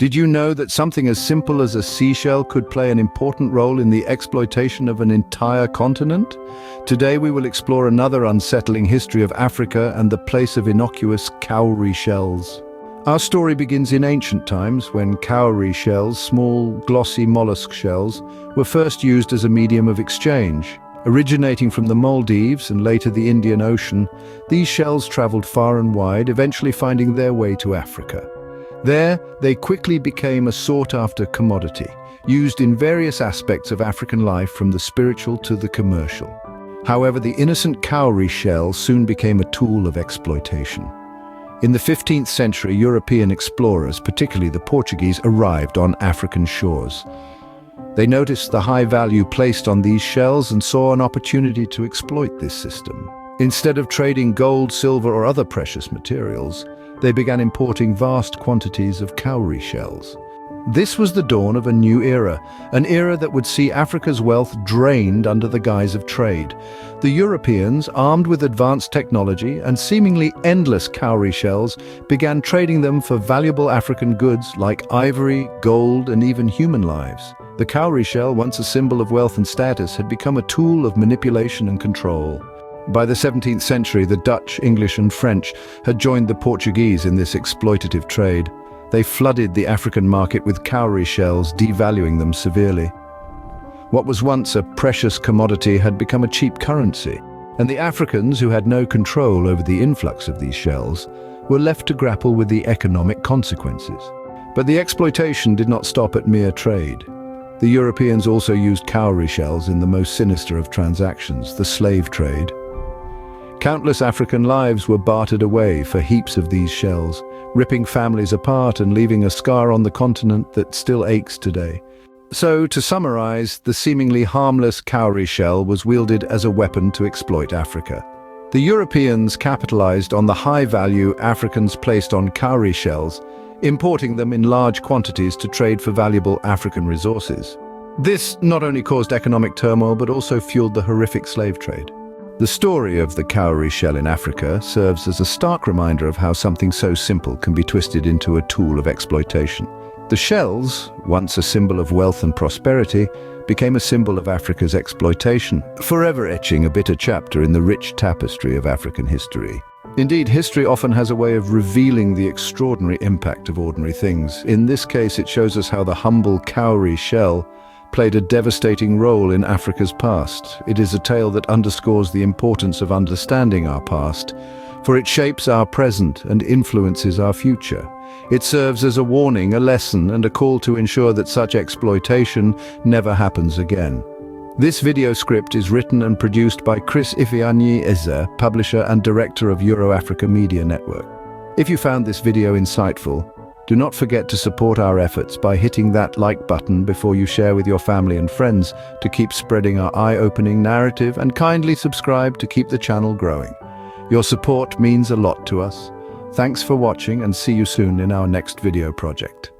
Did you know that something as simple as a seashell could play an important role in the exploitation of an entire continent? Today we will explore another unsettling history of Africa and the place of innocuous cowrie shells. Our story begins in ancient times when cowrie shells, small, glossy mollusk shells, were first used as a medium of exchange. Originating from the Maldives and later the Indian Ocean, these shells traveled far and wide, eventually finding their way to Africa. There, they quickly became a sought-after commodity, used in various aspects of African life from the spiritual to the commercial. However, the innocent cowrie shell soon became a tool of exploitation. In the 15th century, European explorers, particularly the Portuguese, arrived on African shores. They noticed the high value placed on these shells and saw an opportunity to exploit this system. Instead of trading gold, silver, or other precious materials, they began importing vast quantities of cowrie shells. This was the dawn of a new era, an era that would see Africa's wealth drained under the guise of trade. The Europeans, armed with advanced technology and seemingly endless cowrie shells, began trading them for valuable African goods like ivory, gold, and even human lives. The cowrie shell, once a symbol of wealth and status, had become a tool of manipulation and control. By the 17th century, the Dutch, English, and French had joined the Portuguese in this exploitative trade. They flooded the African market with cowrie shells, devaluing them severely. What was once a precious commodity had become a cheap currency, and the Africans, who had no control over the influx of these shells, were left to grapple with the economic consequences. But the exploitation did not stop at mere trade. The Europeans also used cowrie shells in the most sinister of transactions, the slave trade. Countless African lives were bartered away for heaps of these shells, ripping families apart and leaving a scar on the continent that still aches today. So, to summarize, the seemingly harmless cowrie shell was wielded as a weapon to exploit Africa. The Europeans capitalized on the high value Africans placed on cowrie shells, importing them in large quantities to trade for valuable African resources. This not only caused economic turmoil but also fueled the horrific slave trade. The story of the cowrie shell in Africa serves as a stark reminder of how something so simple can be twisted into a tool of exploitation. The shells, once a symbol of wealth and prosperity, became a symbol of Africa's exploitation, forever etching a bitter chapter in the rich tapestry of African history. Indeed, history often has a way of revealing the extraordinary impact of ordinary things. In this case, it shows us how the humble cowrie shell played a devastating role in Africa's past. It is a tale that underscores the importance of understanding our past, for it shapes our present and influences our future. It serves as a warning, a lesson, and a call to ensure that such exploitation never happens again. This video script is written and produced by Chris Ifeanyi-Eze, publisher and director of Euro-Africa Media Network. If you found this video insightful, do not forget to support our efforts by hitting that like button before you share with your family and friends to keep spreading our eye-opening narrative, and kindly subscribe to keep the channel growing. Your support means a lot to us. Thanks for watching and see you soon in our next video project.